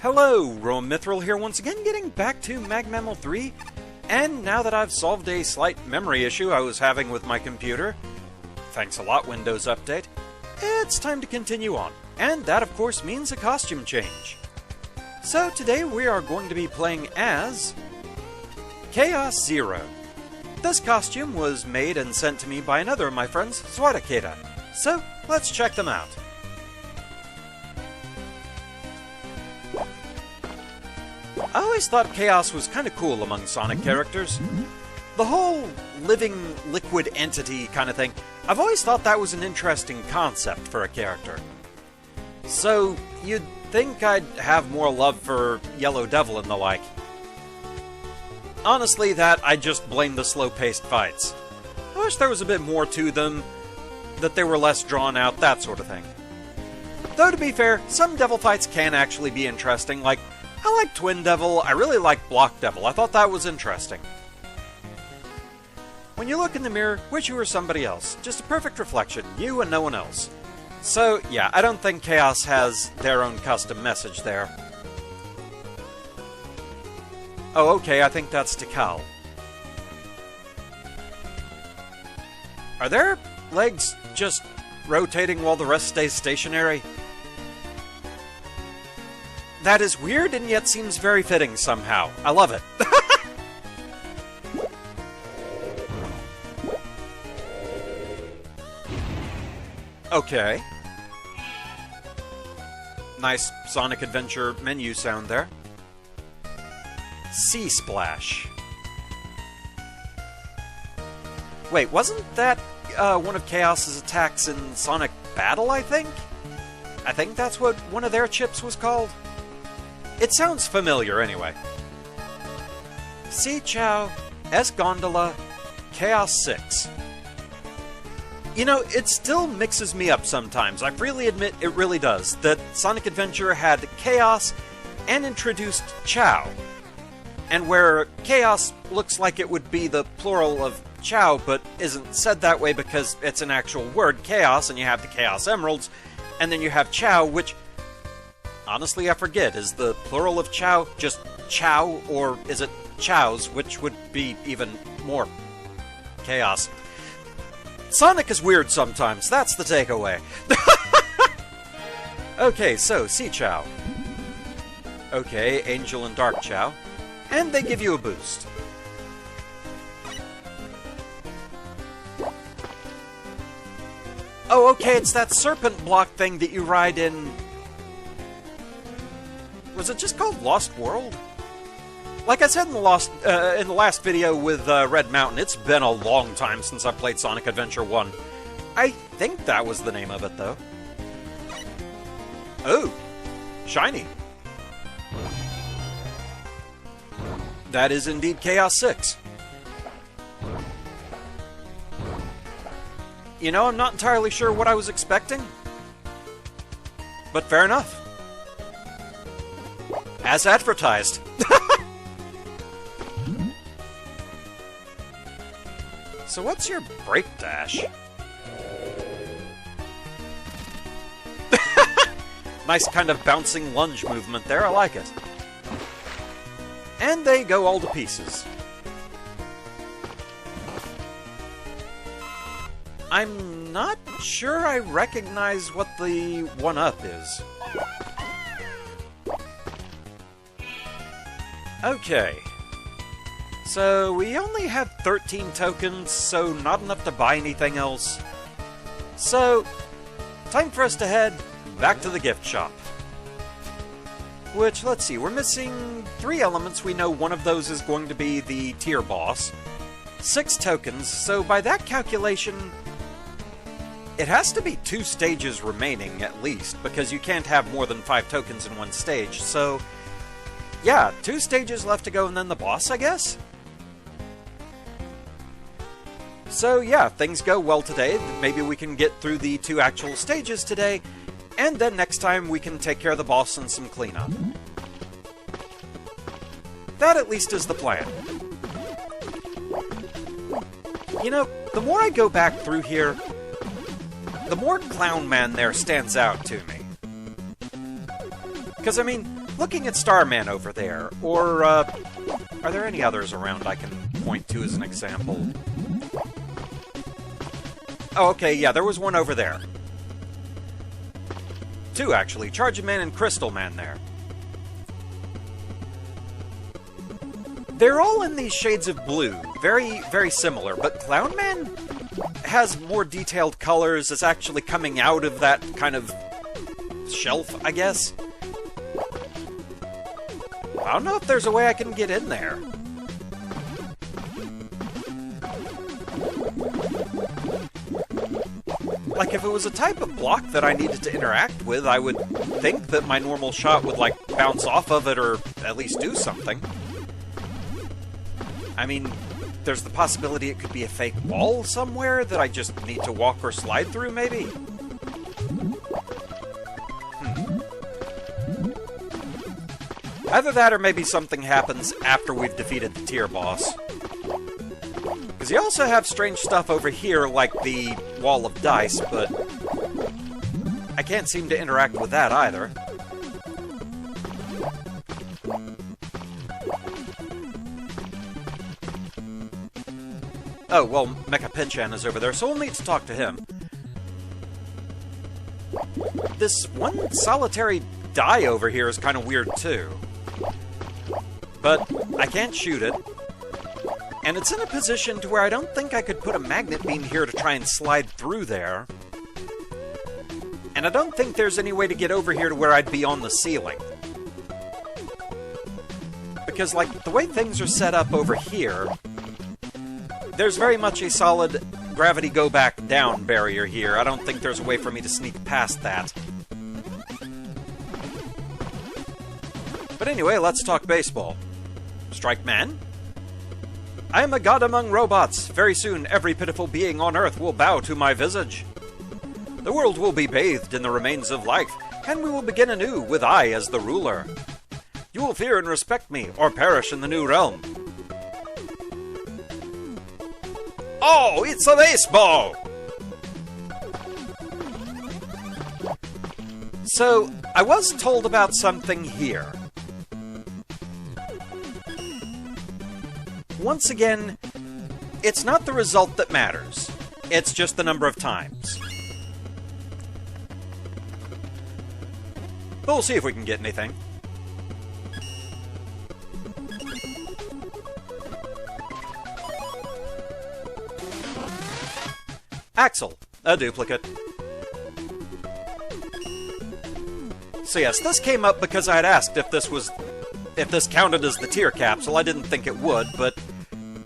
Hello, RoahmMythril here once again, getting back to Mammal 3, and now that I've solved a slight memory issue I was having with my computer, thanks a lot Windows Update, it's time to continue on, and that of course means a costume change. So today we are going to be playing as Chaos Zero. This costume was made and sent to me by another of my friends, Swadakeda, so let's check them out. I always thought Chaos was kind of cool among Sonic characters. The whole living liquid entity kind of thing, I've always thought that was an interesting concept for a character. So, you'd think I'd have more love for Yellow Devil and the like. Honestly, I just blame the slow-paced fights. I wish there was a bit more to them, that they were less drawn out, that sort of thing. Though to be fair, some devil fights can actually be interesting, like I like Twin Devil, I really like Block Devil, I thought that was interesting. When you look in the mirror, wish you were somebody else. Just a perfect reflection, you and no one else. So, yeah, I don't think Chaos has their own custom message there. Oh, okay, I think that's Tikal. Are their legs just rotating while the rest stays stationary? That is weird and yet seems very fitting somehow. I love it. Okay. Nice Sonic Adventure menu sound there. Sea Splash. Wait, wasn't that one of Chaos's attacks in Sonic Battle, I think? I think that's what one of their chips was called. It sounds familiar, anyway. Sea Chow, S Gondola, Chaos 6. You know, it still mixes me up sometimes. I freely admit it really does. That Sonic Adventure had Chaos and introduced Chow. And where Chaos looks like it would be the plural of Chow, but isn't said that way because it's an actual word, Chaos, and you have the Chaos Emeralds, and then you have Chow, which honestly, I forget. Is the plural of Chow just Chow, or is it Chows, which would be even more chaos? Sonic is weird sometimes, that's the takeaway. Okay, so, Sea Chow. Okay, Angel and Dark Chow. And they give you a boost. Oh, okay, it's that serpent block thing that you ride in... Was it just called Lost World? Like I said in the last video with Red Mountain, it's been a long time since I played Sonic Adventure 1. I think that was the name of it, though. Oh, shiny. That is indeed Chaos 6. You know, I'm not entirely sure what I was expecting. But fair enough. As advertised. So what's your break dash? Nice kind of bouncing lunge movement there, I like it. And they go all to pieces. I'm not sure I recognize what the 1-up is. Okay. So, we only have 13 tokens, so not enough to buy anything else. So, time for us to head back to the gift shop. Which, let's see, we're missing 3 elements. We know one of those is going to be the tier boss. 6 tokens, so by that calculation, it has to be 2 stages remaining at least, because you can't have more than 5 tokens in one stage, so... yeah, 2 stages left to go and then the boss, I guess? So yeah, things go well today. Maybe we can get through the 2 actual stages today, and then next time we can take care of the boss and some cleanup. That at least is the plan. You know, the more I go back through here, the more Clown Man there stands out to me. Because, I mean, looking at Starman over there, or, are there any others around I can point to as an example? Oh, okay, yeah, there was one over there. Two, actually. Charging Man and Crystal Man there. They're all in these shades of blue. Very, very similar, but Clown Man has more detailed colors. It's actually coming out of that kind of shelf, I guess. I don't know if there's a way I can get in there. Like, if it was a type of block that I needed to interact with, I would think that my normal shot would, like, bounce off of it or at least do something. I mean, there's the possibility it could be a fake wall somewhere that I just need to walk or slide through, maybe? Either that or maybe something happens after we've defeated the tier boss. Because you also have strange stuff over here, like the wall of dice, but I can't seem to interact with that either. Oh, well, Mecha Pinchan is over there, so we'll need to talk to him. This one solitary die over here is kind of weird, too. But I can't shoot it. And it's in a position to where I don't think I could put a magnet beam here to try and slide through there. And I don't think there's any way to get over here to where I'd be on the ceiling. Because, like, the way things are set up over here, there's very much a solid gravity go back down barrier here. I don't think there's a way for me to sneak past that. But anyway, let's talk baseball. Strike Man? I am a god among robots. Very soon, every pitiful being on Earth will bow to my visage. The world will be bathed in the remains of life, and we will begin anew with I as the ruler. You will fear and respect me, or perish in the new realm. Oh, it's a baseball! So, I was told about something here. Once again, it's not the result that matters. It's just the number of times. But we'll see if we can get anything. Axel, a duplicate. So yes, this came up because I had asked if this counted as the tier capsule. I didn't think it would, but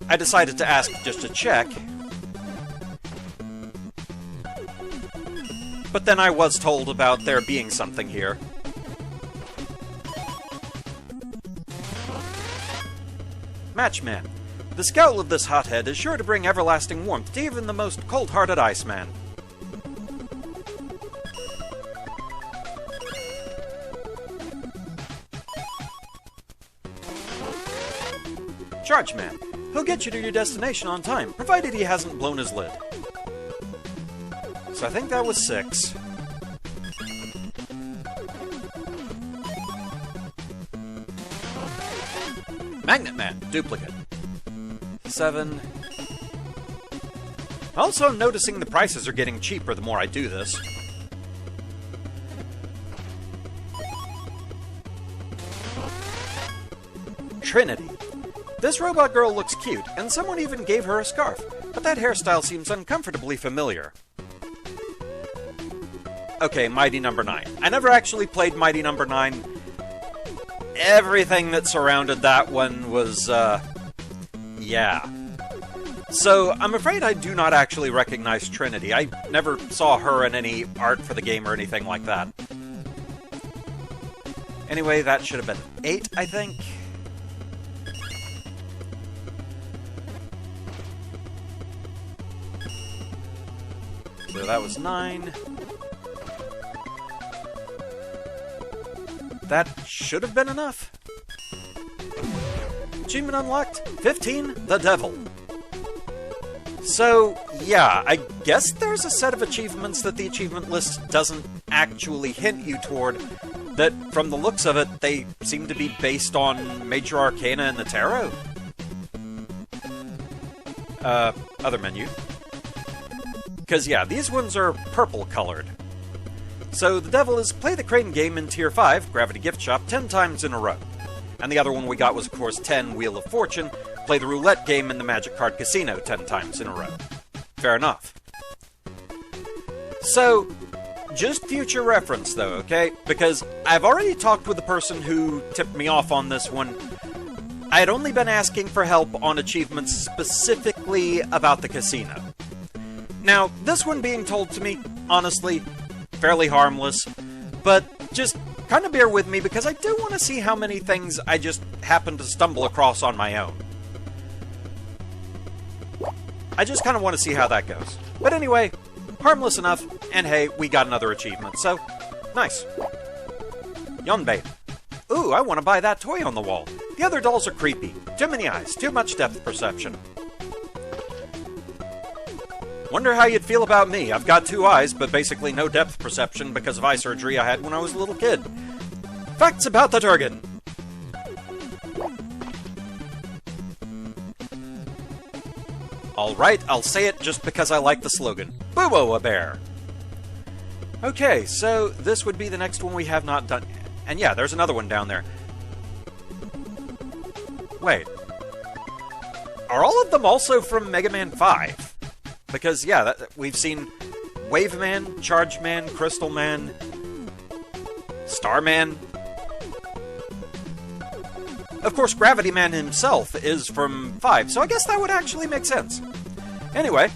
I decided to ask just to check. But then I was told about there being something here. Matchman. The scowl of this hothead is sure to bring everlasting warmth to even the most cold-hearted Iceman. Charge Man. He'll get you to your destination on time, provided he hasn't blown his lid. So I think that was 6. Magnet Man, duplicate. 7. Also noticing the prices are getting cheaper the more I do this. Trinity. This robot girl looks cute, and someone even gave her a scarf, but that hairstyle seems uncomfortably familiar. Okay, Mighty Number 9. I never actually played Mighty Number 9. Everything that surrounded that one was, yeah. So, I'm afraid I do not actually recognize Trinity. I never saw her in any art for the game or anything like that. Anyway, that should have been 8, I think. So that was 9. That should have been enough. Achievement unlocked. 15, the Devil. So, yeah, I guess there's a set of achievements that the achievement list doesn't actually hint you toward, that, from the looks of it, they seem to be based on Major Arcana and the Tarot. Other menu. Because, yeah, these ones are purple-colored. So, the devil is play the crane game in Tier 5, Gravity Gift Shop, 10 times in a row. And the other one we got was, of course, 10, Wheel of Fortune, play the roulette game in the Magic Card Casino 10 times in a row. Fair enough. So, just future reference, though, okay? Because I've already talked with the person who tipped me off on this one. I had only been asking for help on achievements specifically about the casino. Now, this one being told to me, honestly, fairly harmless, but just kind of bear with me because I do want to see how many things I just happen to stumble across on my own. I just kind of want to see how that goes. But anyway, harmless enough, and hey, we got another achievement, so nice. Yonbei. Ooh, I want to buy that toy on the wall. The other dolls are creepy. Too many eyes, too much depth perception. Wonder how you'd feel about me. I've got 2 eyes, but basically no depth perception because of eye surgery I had when I was a little kid. Facts about the Turgan. Alright, I'll say it just because I like the slogan. Boo-oh, a bear! Okay, so this would be the next one we have not done. And yeah, there's another one down there. Wait. Are all of them also from Mega Man 5? Because, yeah, we've seen Wave Man, Charge Man, Crystal Man, Starman. Of course, Gravity Man himself is from 5, so I guess that would actually make sense. Anyway,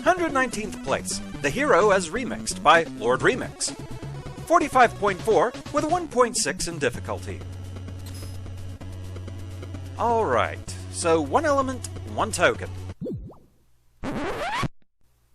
119th place, The Hero as Remixed by Lord Remix. 45.4 with a 1.6 in difficulty. Alright, so 1 element, 1 token.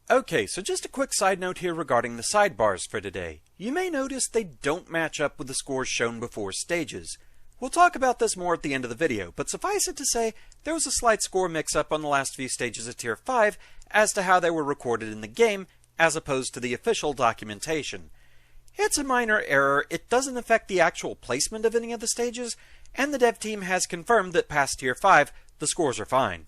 Okay, so just a quick side note here regarding the sidebars for today. You may notice they don't match up with the scores shown before stages. We'll talk about this more at the end of the video, but suffice it to say, there was a slight score mix-up on the last few stages of Tier 5 as to how they were recorded in the game, as opposed to the official documentation. It's a minor error, it doesn't affect the actual placement of any of the stages, and the dev team has confirmed that past Tier 5, the scores are fine.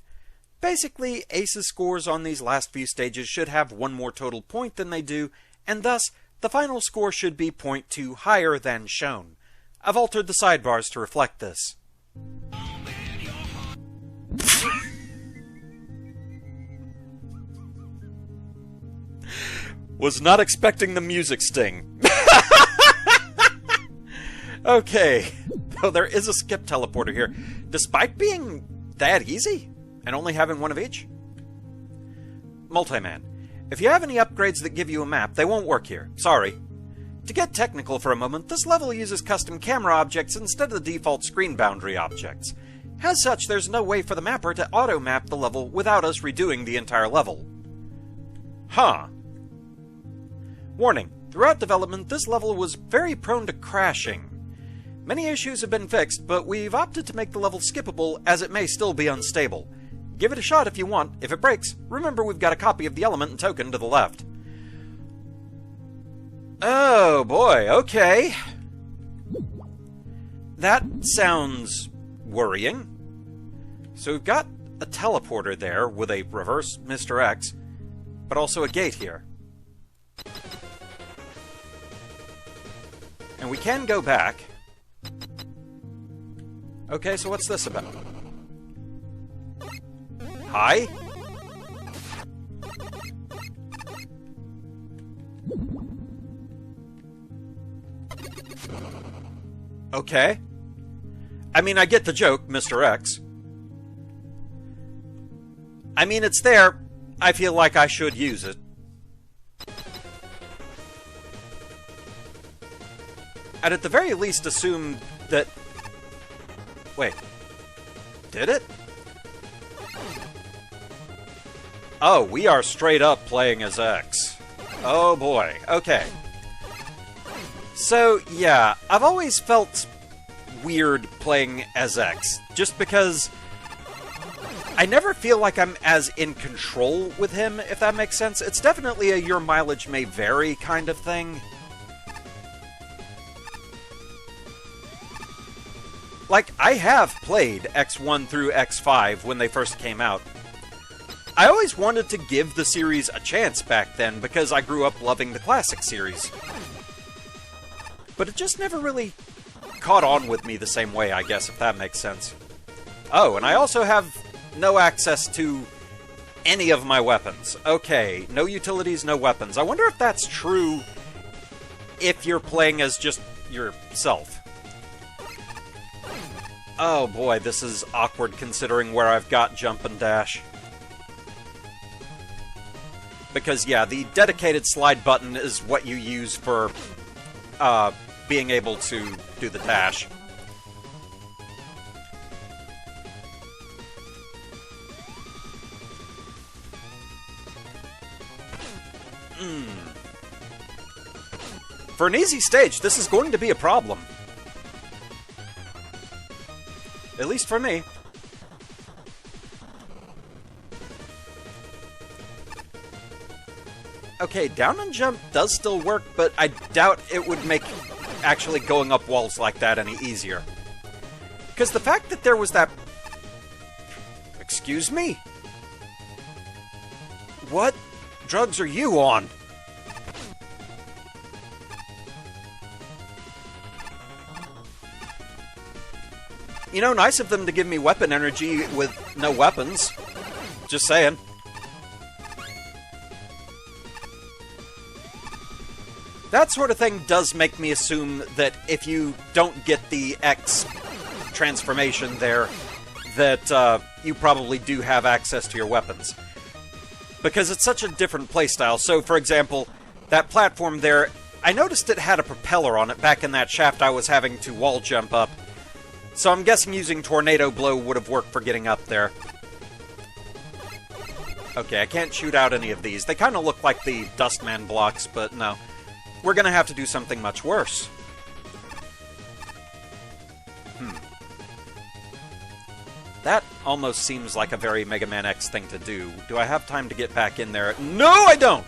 Basically, Ace's scores on these last few stages should have 1 more total point than they do, and thus, the final score should be 0.2 higher than shown. I've altered the sidebars to reflect this. Was not expecting the music sting. Okay, though there is a skip teleporter here, despite being that easy, and only having 1 of each. Multiman. If you have any upgrades that give you a map, they won't work here. Sorry. To get technical for a moment, this level uses custom camera objects instead of the default screen boundary objects. As such, there's no way for the mapper to auto-map the level without us redoing the entire level. Huh. Warning. Throughout development, this level was very prone to crashing. Many issues have been fixed, but we've opted to make the level skippable as it may still be unstable. Give it a shot if you want. If it breaks, remember we've got a copy of the element and token to the left. Oh boy, okay. That sounds worrying. So we've got a teleporter there with a reverse Mr. X, but also a gate here. And we can go back. Okay, so what's this about? Hi? Okay. I mean, I get the joke, Mr. X. I mean, it's there. I feel like I should use it. I'd at the very least assume that... Wait. Did it? Oh, we are straight up playing as X. Oh boy. Okay. So, yeah, I've always felt weird playing as X, just because I never feel like I'm as in control with him, if that makes sense. It's definitely a your mileage may vary kind of thing. Like, I have played X1 through X5 when they first came out. I always wanted to give the series a chance back then because I grew up loving the classic series. But it just never really caught on with me the same way, I guess, if that makes sense. Oh, and I also have no access to any of my weapons. Okay, no utilities, no weapons. I wonder if that's true if you're playing as just yourself. Oh boy, this is awkward considering where I've got jump and dash. Because, yeah, the dedicated slide button is what you use for being able to do the dash. For an easy stage, this is going to be a problem. At least for me. Okay, down and jump does still work, but I doubt it would make actually going up walls like that any easier. Because the fact that there was that... Excuse me? What drugs are you on? You know, nice of them to give me weapon energy with no weapons. Just saying. That sort of thing does make me assume that if you don't get the X transformation there, that you probably do have access to your weapons. Because it's such a different playstyle. So, for example, that platform there, I noticed it had a propeller on it back in that shaft I was having to wall jump up. So I'm guessing using Tornado Blow would have worked for getting up there. Okay, I can't shoot out any of these. They kind of look like the Dustman blocks, but no. We're gonna have to do something much worse. That almost seems like a very Mega Man X thing to do. Do I have time to get back in there? No, I don't!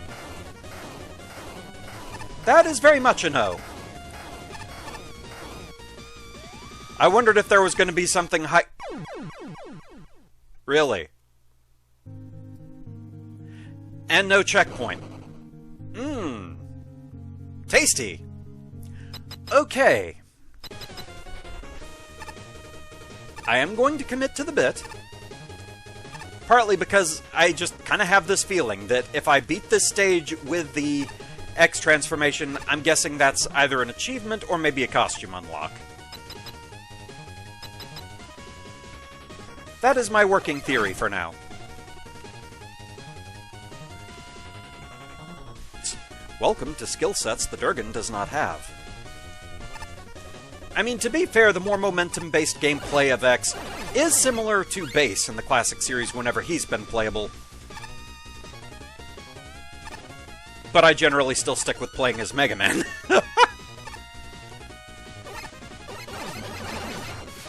That is very much a no. I wondered if there was going to be something high... Really? And no checkpoint. Mmm. Tasty. Okay. I am going to commit to the bit. Partly because I just kind of have this feeling that if I beat this stage with the X transformation, I'm guessing that's either an achievement or maybe a costume unlock. That is my working theory for now. Welcome to skill sets the Durgan does not have. I mean, to be fair, the more momentum-based gameplay of X is similar to Bass in the classic series whenever he's been playable. But I generally still stick with playing as Mega Man.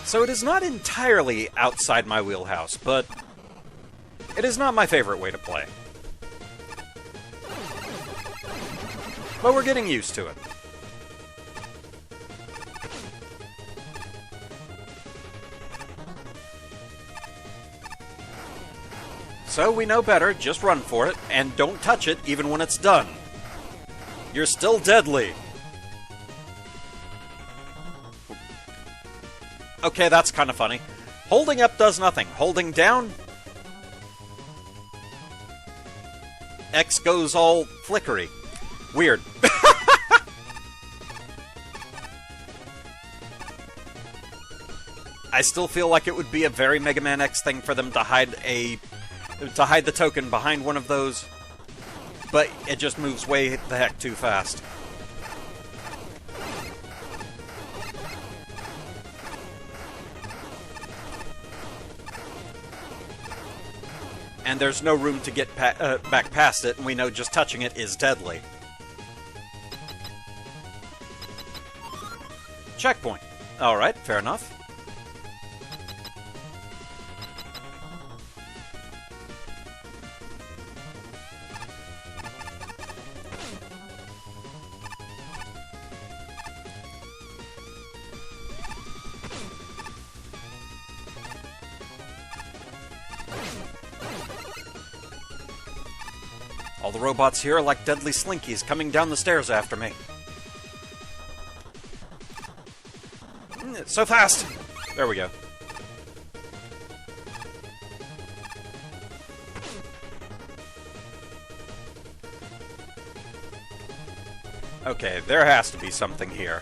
So it is not entirely outside my wheelhouse, but it is not my favorite way to play. But we're getting used to it. So we know better, just run for it, and don't touch it even when it's done. You're still deadly. Okay, that's kind of funny. Holding up does nothing. Holding down... X goes all flickery. Weird. I still feel like it would be a very Mega Man X thing for them to hide the token behind one of those, but it just moves way the heck too fast. And there's no room to get back past it, and we know just touching it is deadly. Checkpoint. Alright, fair enough. All the robots here are like deadly slinkies coming down the stairs after me. So fast! There we go. Okay, there has to be something here.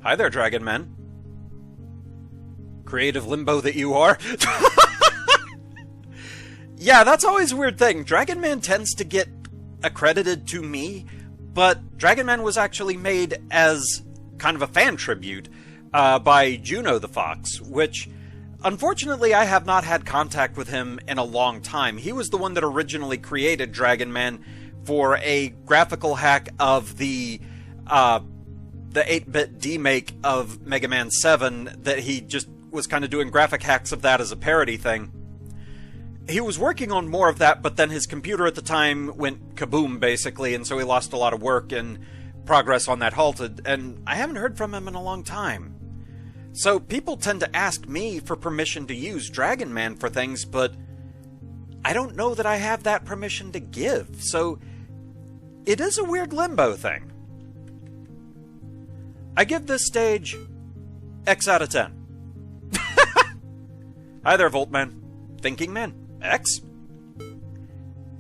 Hi there, Dragon Men. Creative limbo that you are. Yeah, that's always a weird thing. Dragon Man tends to get accredited to me, but Dragon Man was actually made as kind of a fan tribute by Juno the Fox, which, unfortunately, I have not had contact with him in a long time. He was the one that originally created Dragon Man for a graphical hack of the 8-bit demake of Mega Man 7 that he just was kind of doing graphic hacks of that as a parody thing. He was working on more of that, but then his computer at the time went kaboom, basically, and so he lost a lot of work and progress on that halted, and I haven't heard from him in a long time. So people tend to ask me for permission to use Dragon Man for things, but I don't know that I have that permission to give, so it is a weird limbo thing. I give this stage X out of 10. Hi there, Voltman. Thinking Man. X?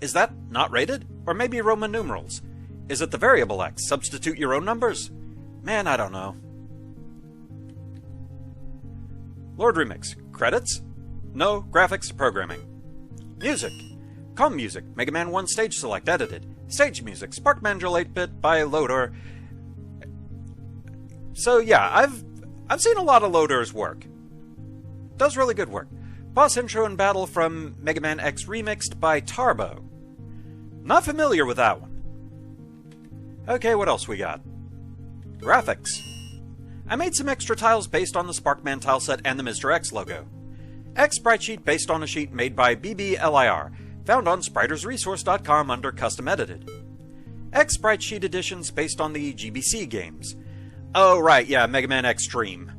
Is that not rated? Or maybe Roman numerals? Is it the variable X? Substitute your own numbers? Man, I don't know. Lord Remix. Credits? No. Graphics. Programming. Music. Com Music. Mega Man 1 Stage Select. Edited. Stage Music. Spark Mandrill 8-bit by Loader. So yeah, I've seen a lot of Loader's work. Does really good work. Boss intro and battle from Mega Man X Remixed by Tarbo. Not familiar with that one. Okay, what else we got? Graphics. I made some extra tiles based on the Sparkman tile set and the Mr. X logo. X sprite sheet based on a sheet made by BBLIR, found on spritersresource.com under Custom Edited. X sprite sheet editions based on the GBC games. Oh, right, yeah, Mega Man Extreme.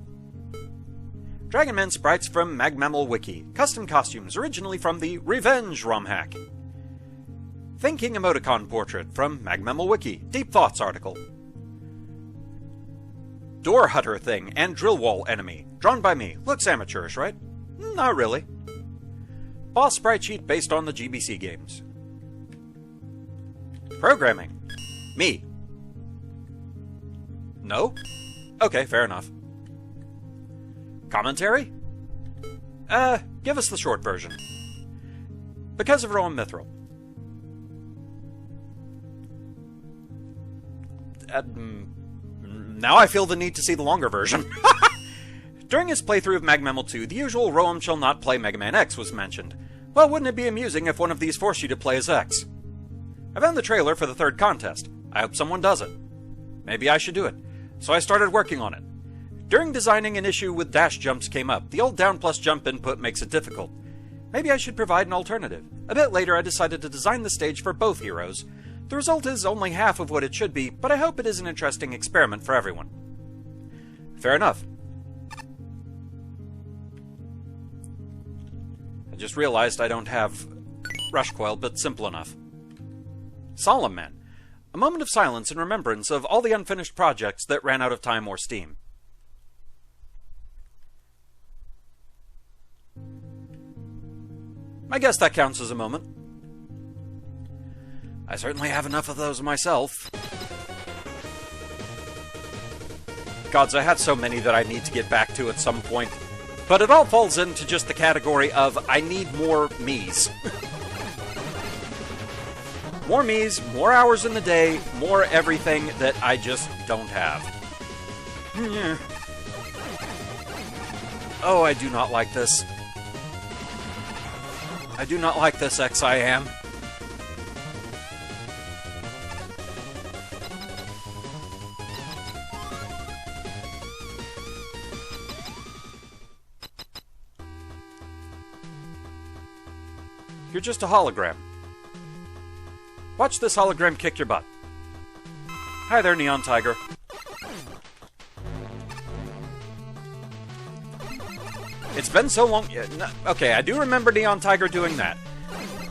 Dragon Man sprites from MagMammal Wiki. Custom costumes originally from the Revenge ROM hack. Thinking emoticon portrait from MagMammal Wiki. Deep Thoughts article. Door Hutter thing and drill wall enemy. Drawn by me. Looks amateurish, right? Not really. Boss sprite sheet based on the GBC games. Programming. Me. No? Okay, fair enough. Commentary? Give us the short version. Because of RoahmMythril. Now I feel the need to see the longer version. During his playthrough of MagMammal 2, the usual Roahm shall not play Mega Man X was mentioned. Well, wouldn't it be amusing if one of these forced you to play as X? I found the trailer for the third contest. I hope someone does it. Maybe I should do it. So I started working on it. During designing, an issue with dash jumps came up. The old down plus jump input makes it difficult. Maybe I should provide an alternative. A bit later, I decided to design the stage for both heroes. The result is only half of what it should be, but I hope it is an interesting experiment for everyone. Fair enough. I just realized I don't have Rush Coil, but simple enough. Solemn Man. A moment of silence in remembrance of all the unfinished projects that ran out of time or steam. I guess that counts as a moment. I certainly have enough of those myself. Gods, I have so many that I need to get back to at some point. But it all falls into just the category of, I need more me's. More me's, more hours in the day, more everything that I just don't have. Yeah. Oh, I do not like this. I do not like this, XIM. You're just a hologram. Watch this hologram kick your butt. Hi there, Neon Tiger. It's been so long... Okay, I do remember Neon Tiger doing that.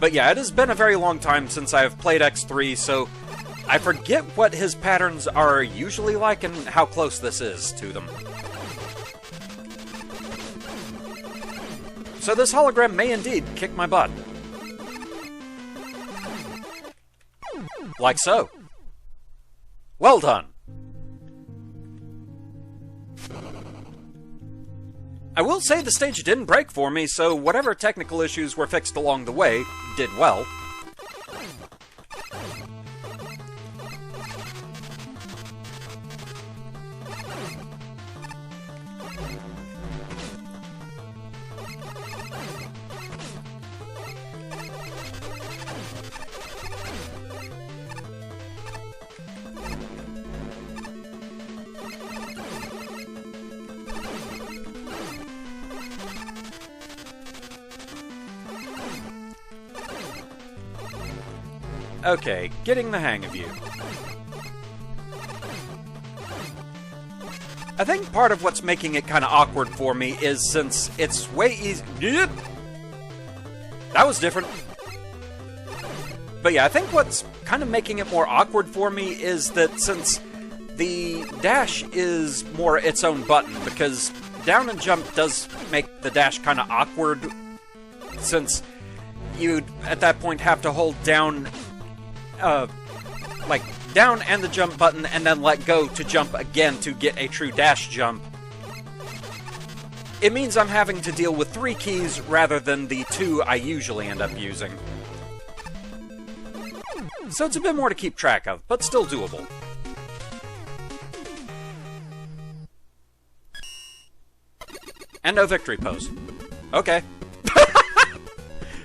But yeah, it has been a very long time since I have played X3, so I forget what his patterns are usually like and how close this is to them. So this hologram may indeed kick my butt. Like so. Well done. I will say the stage didn't break for me, so whatever technical issues were fixed along the way did well. Okay, getting the hang of you. I think part of what's making it kind of awkward for me is since it's way easy... That was different. But yeah, I think what's kind of making it more awkward for me is that since the dash is more its own button, because down and jump does make the dash kind of awkward, since you'd at that point have to hold down... like, down and the jump button, and then let go to jump again to get a true dash jump. It means I'm having to deal with 3 keys rather than the 2 I usually end up using. So it's a bit more to keep track of, but still doable. And no victory pose. Okay.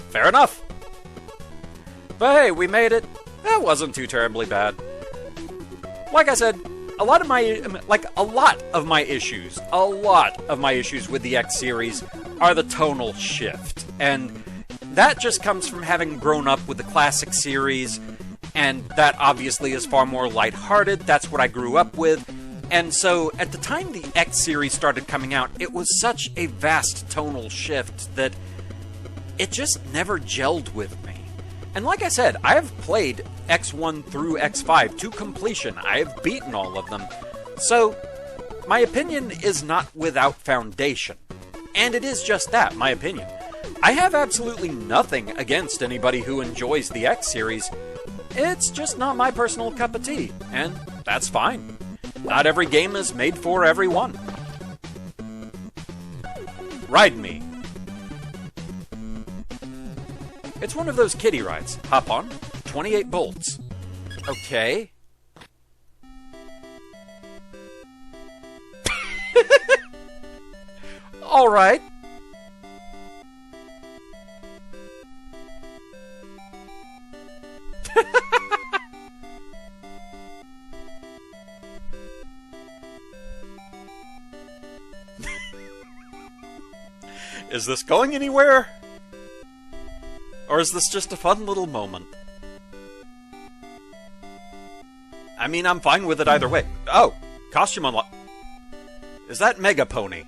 Fair enough. But hey, we made it. That wasn't too terribly bad. Like I said, a lot of my issues with the X series are the tonal shift. And that just comes from having grown up with the classic series, and that obviously is far more lighthearted. That's what I grew up with. And so, at the time the X series started coming out, it was such a vast tonal shift that it just never gelled with me. And like I said, I have played X1 through X5 to completion. I have beaten all of them. So, my opinion is not without foundation. And it is just that, my opinion. I have absolutely nothing against anybody who enjoys the X series. It's just not my personal cup of tea, and that's fine. Not every game is made for everyone. Ride me. It's one of those kiddie rides. Hop on. 28 bolts. Okay. Alright. Is this going anywhere? Or is this just a fun little moment? I mean, I'm fine with it either way. Oh, costume unlock. Is that Mega Pony?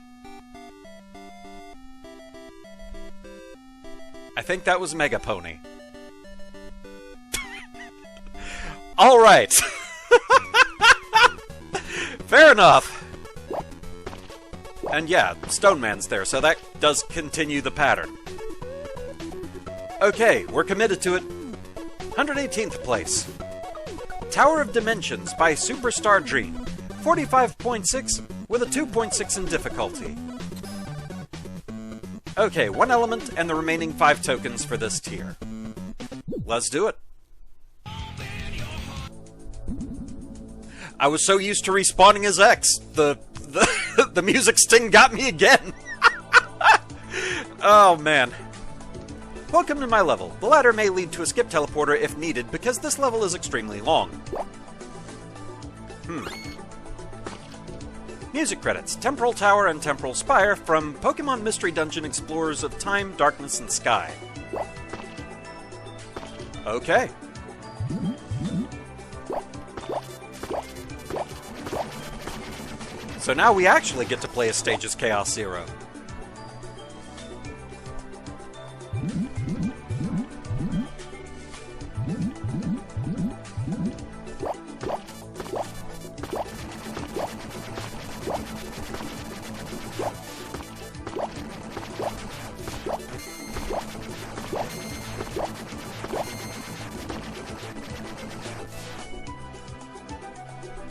I think that was Mega Pony. Alright. Fair enough. And yeah, Stone Man's there, so that does continue the pattern. Okay, we're committed to it. 118th place. Tower of Dimensions by Superstar Dream. 45.6 with a 2.6 in difficulty. Okay, 1 element and the remaining 5 tokens for this tier. Let's do it. I was so used to respawning as X. The music sting got me again. Oh man. Welcome to my level. The ladder may lead to a skip teleporter if needed, because this level is extremely long. Music credits. Temporal Tower and Temporal Spire from Pokemon Mystery Dungeon Explorers of Time, Darkness, and Sky. Okay. So now we actually get to play a stage as Chaos Zero.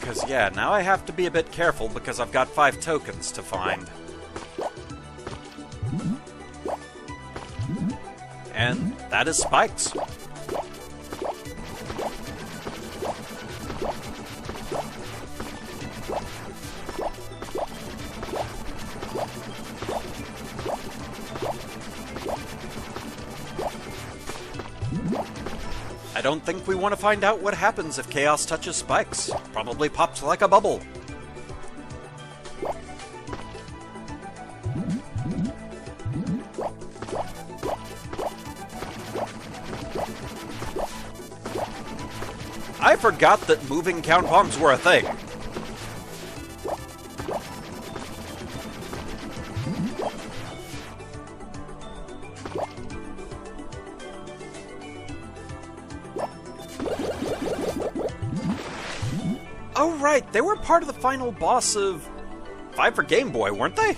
Because, yeah, now I have to be a bit careful because I've got 5 tokens to find. And that is spikes. I don't think we want to find out what happens if Chaos touches spikes. Probably pops like a bubble. I forgot that moving count bombs were a thing. Oh right, they were part of the final boss of 5 for Game Boy, weren't they?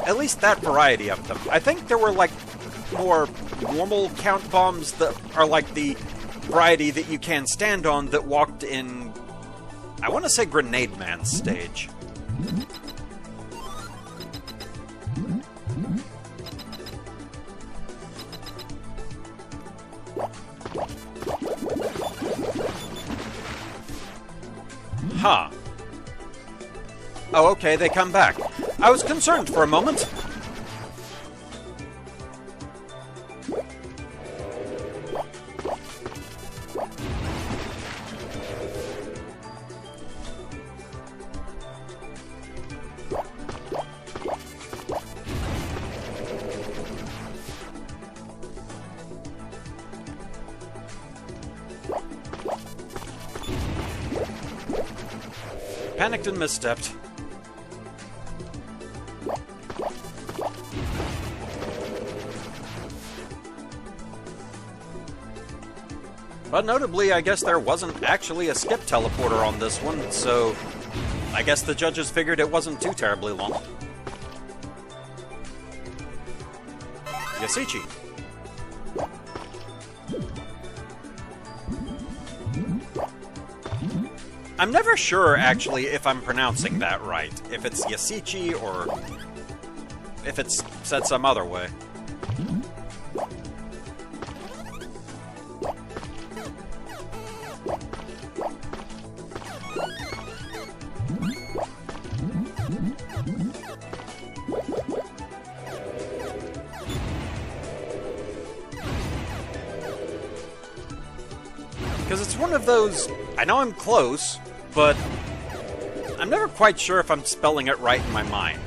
At least that variety of them. I think there were like more normal count bombs that are like the variety that you can stand on that walked in, I want to say, Grenade Man's stage. Huh. Oh, okay, they come back. I was concerned for a moment. Panicked and misstepped. But notably, I guess there wasn't actually a skip teleporter on this one, so I guess the judges figured it wasn't too terribly long. Yasichi. I'm never sure, actually, if I'm pronouncing that right. If it's Yasichi or if it's said some other way. Because it's one of those, I know I'm close, but I'm never quite sure if I'm spelling it right in my mind.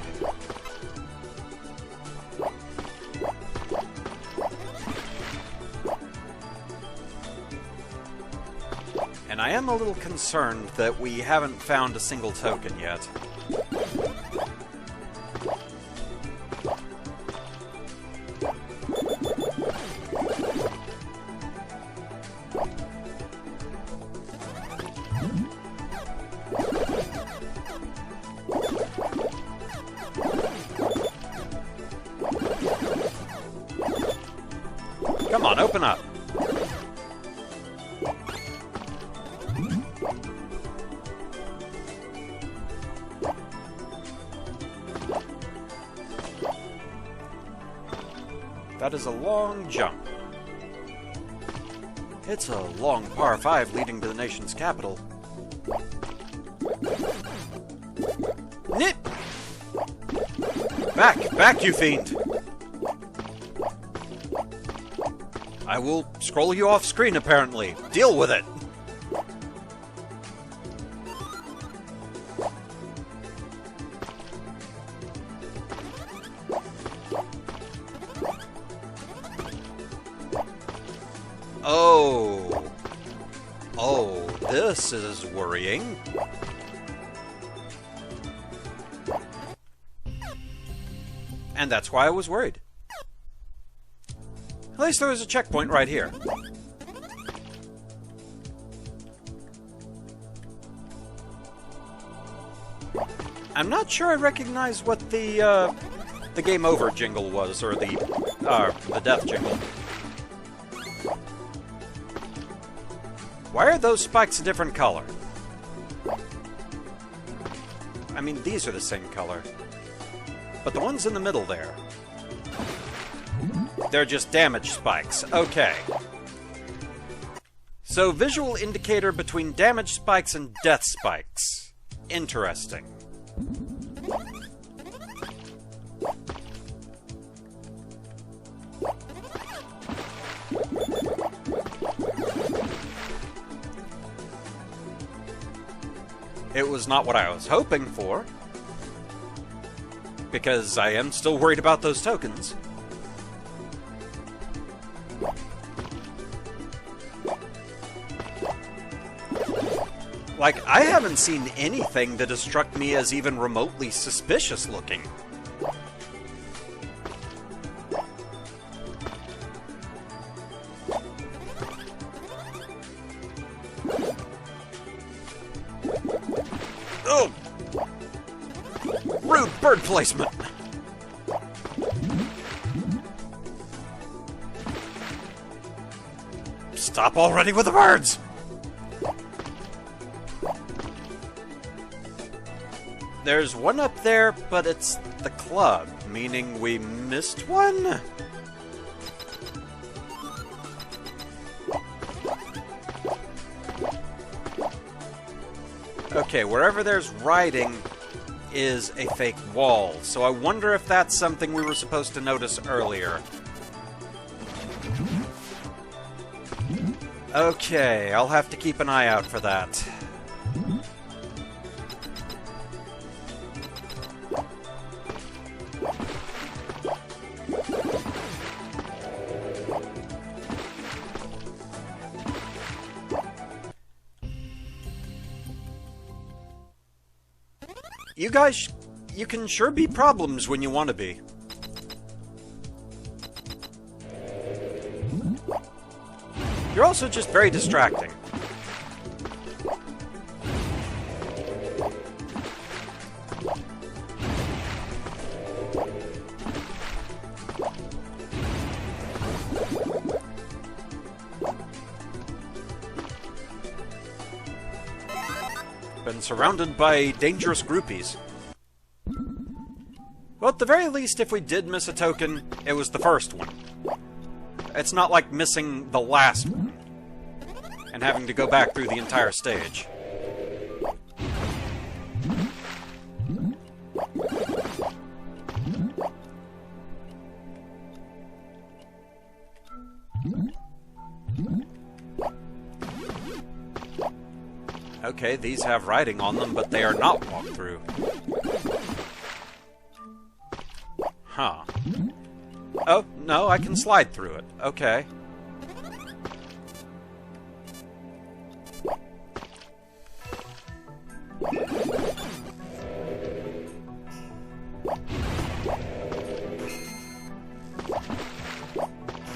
And I am a little concerned that we haven't found a single token yet. Come on, open up. That is a long jump. It's a long par 5 leading to the nation's capital. Nip! Back, you fiend! I will scroll you off screen, apparently. Deal with it! Oh. Oh, this is worrying. And that's why I was worried. At least there was a checkpoint right here. I'm not sure I recognize what the game over jingle was, or the death jingle. Why are those spikes a different color? I mean, these are the same color. But the ones in the middle there, they're just damage spikes. Okay. So, visual indicator between damage spikes and death spikes. Interesting. It was not what I was hoping for, because I am still worried about those tokens. Like, I haven't seen anything that has struck me as even remotely suspicious looking. Oh! Rude bird placement! Stop already with the birds! There's one up there, but it's the club, meaning we missed one? Okay, wherever there's writing is a fake wall, so I wonder if that's something we were supposed to notice earlier. Okay, I'll have to keep an eye out for that. You guys, you can sure be problems when you want to be. You're also just very distracting. Been surrounded by dangerous groupies. Well, at the very least, if we did miss a token, it was the first one. It's not like missing the last one and having to go back through the entire stage. Okay, these have writing on them, but they are not walkthrough. Huh. Oh, no, I can slide through it. Okay.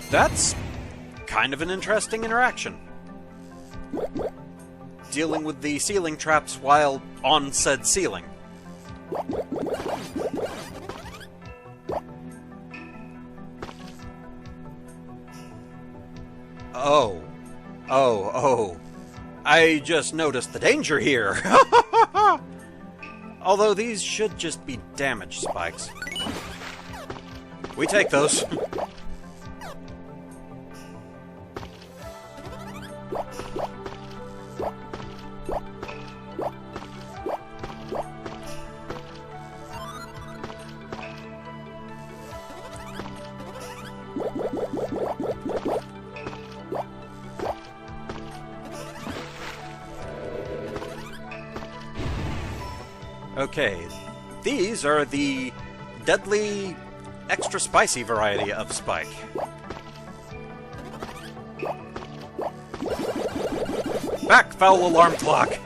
That's kind of an interesting interaction. Dealing with the ceiling traps while on said ceiling. Oh. Oh, oh. I just noticed the danger here. Although these should just be damage spikes. We take those. Okay, these are the deadly, extra spicy variety of spike. Back, foul alarm clock!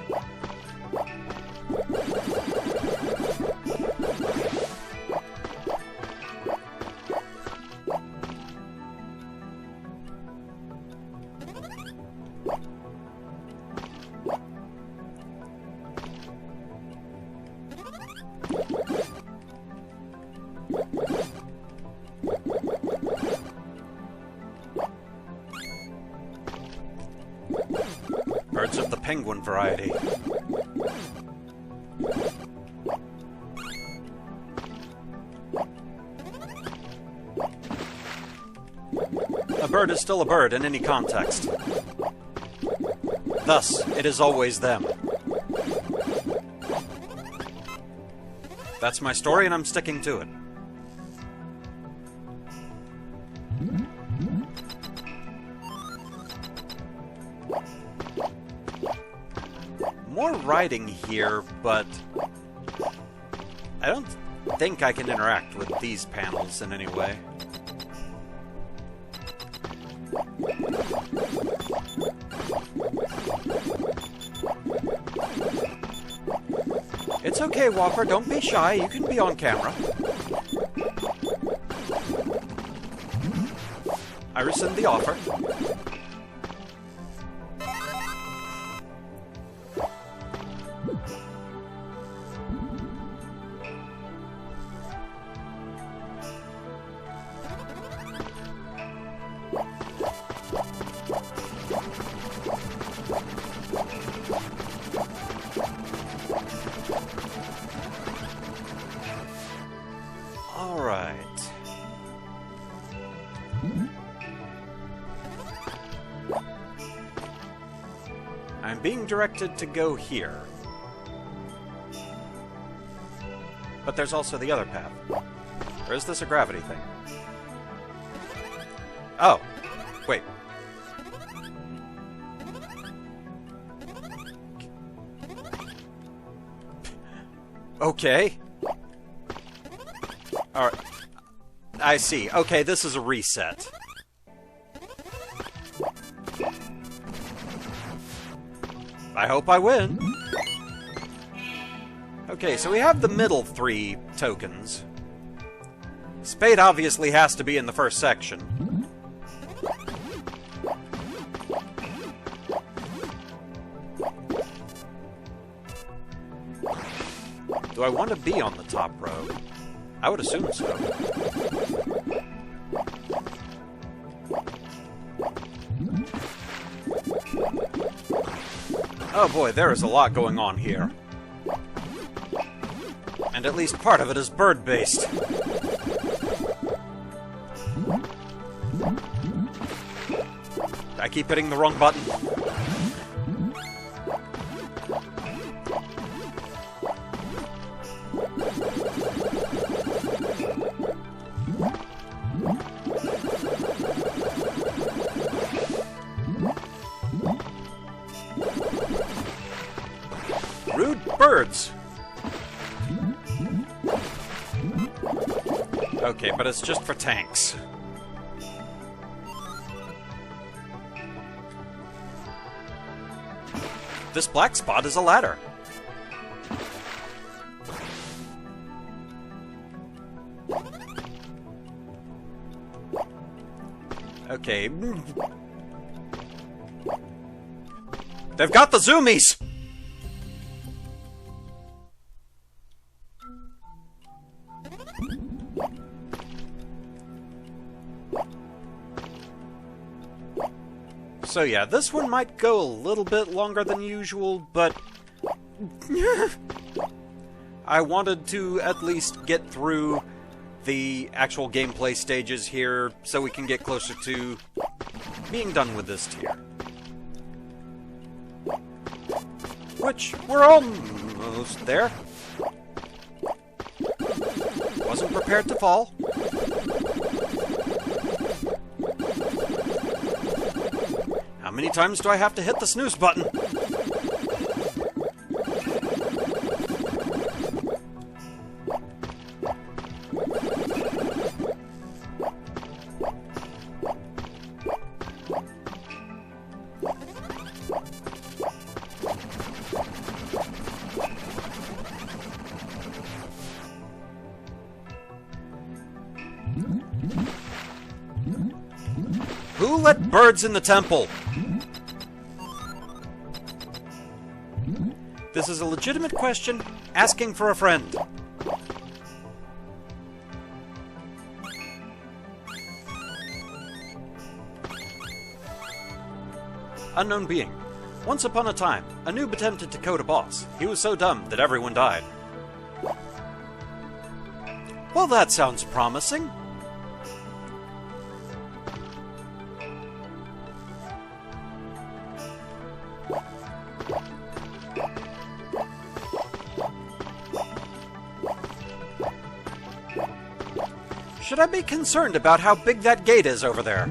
Birds of the penguin variety. A bird is still a bird in any context. Thus, it is always them. That's my story, and I'm sticking to it. More writing here, but I don't think I can interact with these panels in any way. It's okay, Whopper, don't be shy, you can be on camera. I rescind the offer. Alright. I'm being directed to go here. But there's also the other path. Or is this a gravity thing? Oh. Wait. Okay. Alright. I see. Okay, this is a reset. I hope I win. Okay, so we have the middle 3 tokens. Spade obviously has to be in the first section. Do I want to be on the top row? I would assume so. Oh boy, there is a lot going on here. And at least part of it is bird-based. I keep hitting the wrong button. Rude birds! Okay, but it's just for tanks. This black spot is a ladder. Okay. They've got the zoomies! So yeah, this one might go a little bit longer than usual, but I wanted to at least get through the actual gameplay stages here so we can get closer to being done with this tier. Which, we're almost there. Wasn't prepared to fall. How many times do I have to hit the snooze button? Who let birds in the temple? This is a legitimate question, asking for a friend. Unknown being. Once upon a time, a noob attempted to code a boss. He was so dumb that everyone died. Well, that sounds promising. Should I be concerned about how big that gate is over there?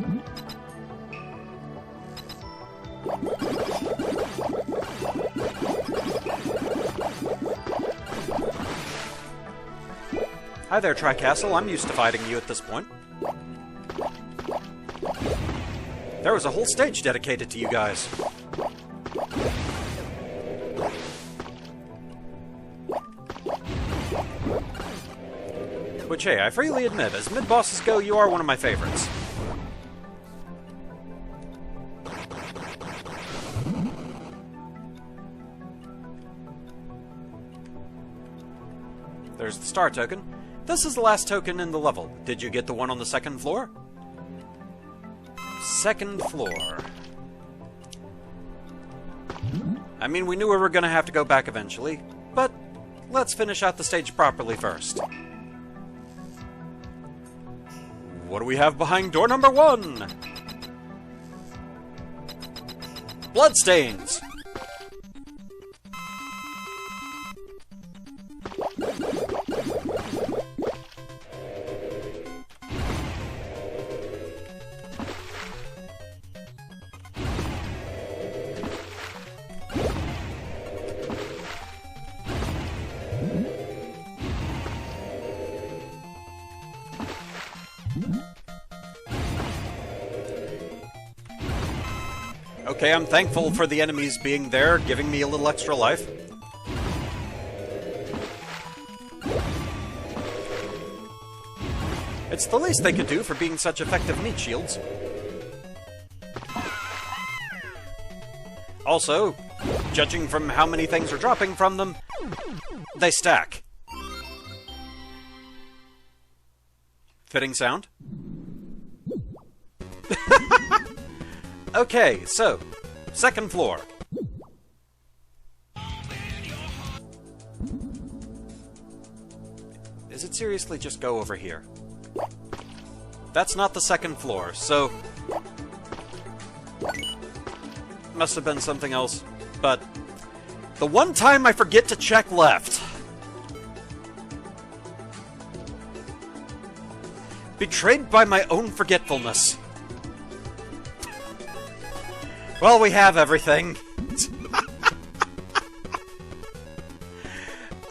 Hi there, Tri-Castle. I'm used to fighting you at this point. There was a whole stage dedicated to you guys. Which, hey, I freely admit, as mid-bosses go, you are one of my favorites. There's the star token. This is the last token in the level. Did you get the one on the second floor? Second floor. I mean, we knew we were going to have to go back eventually, but let's finish out the stage properly first. What do we have behind door number 1? Bloodstains! Okay, I'm thankful for the enemies being there, giving me a little extra life. It's the least they could do for being such effective meat shields. Also, judging from how many things are dropping from them, they stack. Fitting sound? Okay, so, second floor. Is it seriously just go over here? That's not the second floor, so... must have been something else, but... the one time I forget to check left! Betrayed by my own forgetfulness. Well, we have everything.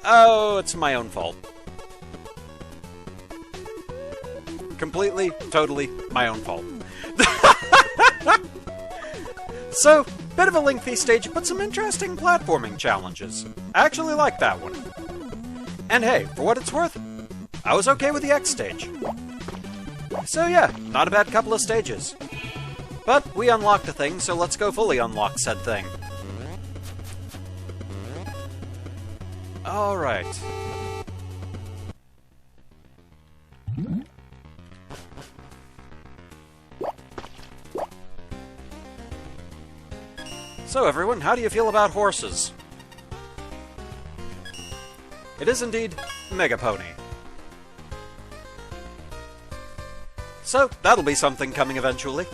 Oh, it's my own fault. Completely, totally my own fault. So, bit of a lengthy stage, but some interesting platforming challenges. I actually like that one. And hey, for what it's worth, I was okay with the X stage. So yeah, not a bad couple of stages. But we unlocked a thing, so let's go fully unlock said thing. Alright. So everyone, how do you feel about horses? It is indeed Mega Pony. So, that'll be something coming eventually.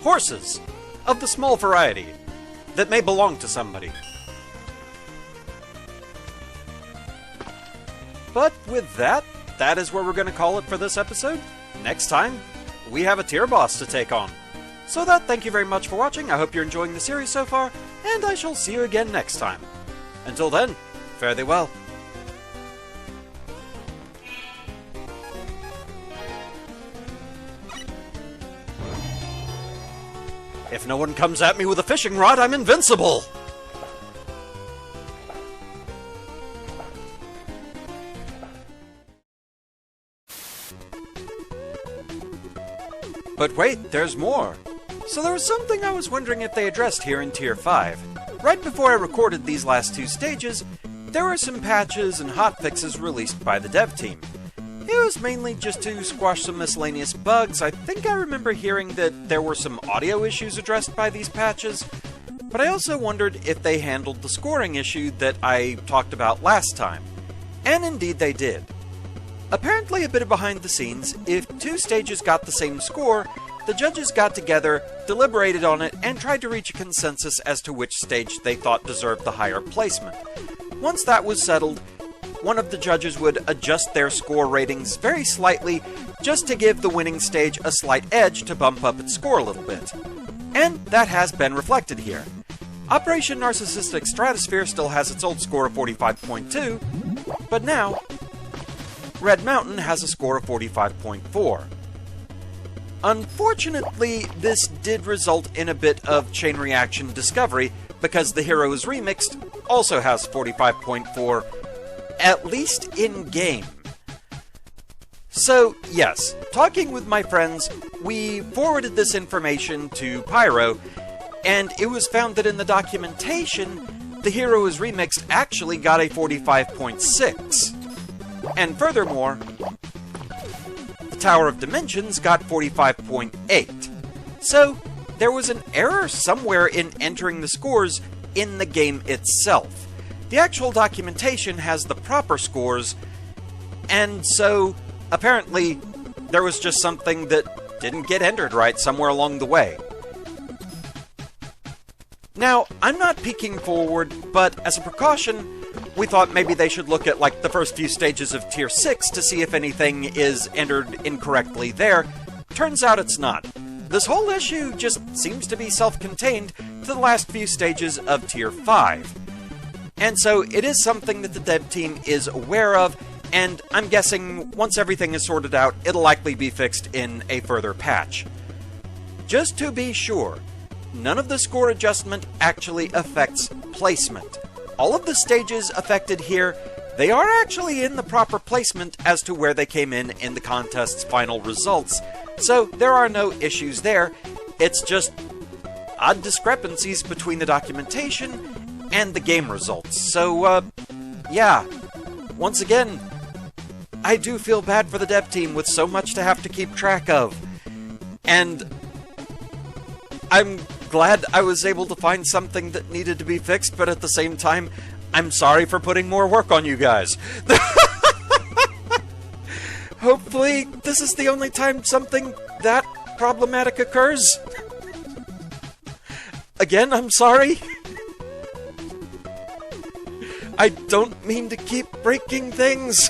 Horses, of the small variety, that may belong to somebody. But with that, that is where we're going to call it for this episode. Next time, we have a tier boss to take on. So thank you very much for watching, I hope you're enjoying the series so far, and I shall see you again next time. Until then, fare thee well. If no one comes at me with a fishing rod, I'm invincible! But wait, there's more! So there was something I was wondering if they addressed here in Tier 5. Right before I recorded these last two stages, there were some patches and hotfixes released by the dev team. It was mainly just to squash some miscellaneous bugs. I think I remember hearing that there were some audio issues addressed by these patches, but I also wondered if they handled the scoring issue that I talked about last time. And indeed they did. Apparently a bit of behind the scenes, if two stages got the same score, the judges got together, deliberated on it, and tried to reach a consensus as to which stage they thought deserved the higher placement. Once that was settled, one of the judges would adjust their score ratings very slightly just to give the winning stage a slight edge to bump up its score a little bit. And that has been reflected here. Operation Narcissistic Stratosphere still has its old score of 45.2, but now Red Mountain has a score of 45.4. Unfortunately, this did result in a bit of chain reaction discovery, because the Heroes Remixed also has 45.4, at least in-game. So, yes, talking with my friends, we forwarded this information to Pyro, and it was found that in the documentation, the Heroes Remixed actually got a 45.6. And furthermore, the Tower of Dimensions got 45.8. So, there was an error somewhere in entering the scores in the game itself. The actual documentation has the proper scores, and so, apparently, there was just something that didn't get entered right somewhere along the way. Now, I'm not peeking forward, but as a precaution, we thought maybe they should look at, like, the first few stages of Tier 6 to see if anything is entered incorrectly there. Turns out it's not. This whole issue just seems to be self-contained to the last few stages of Tier 5. And so it is something that the dev team is aware of, and I'm guessing once everything is sorted out, it'll likely be fixed in a further patch. Just to be sure, none of the score adjustment actually affects placement. All of the stages affected here, they are actually in the proper placement as to where they came in the contest's final results, so there are no issues there. It's just odd discrepancies between the documentation and the game results. So, yeah, once again, I do feel bad for the dev team with so much to have to keep track of. And I'm glad I was able to find something that needed to be fixed, but at the same time, I'm sorry for putting more work on you guys. Hopefully, this is the only time something that problematic occurs. Again, I'm sorry. I don't mean to keep breaking things.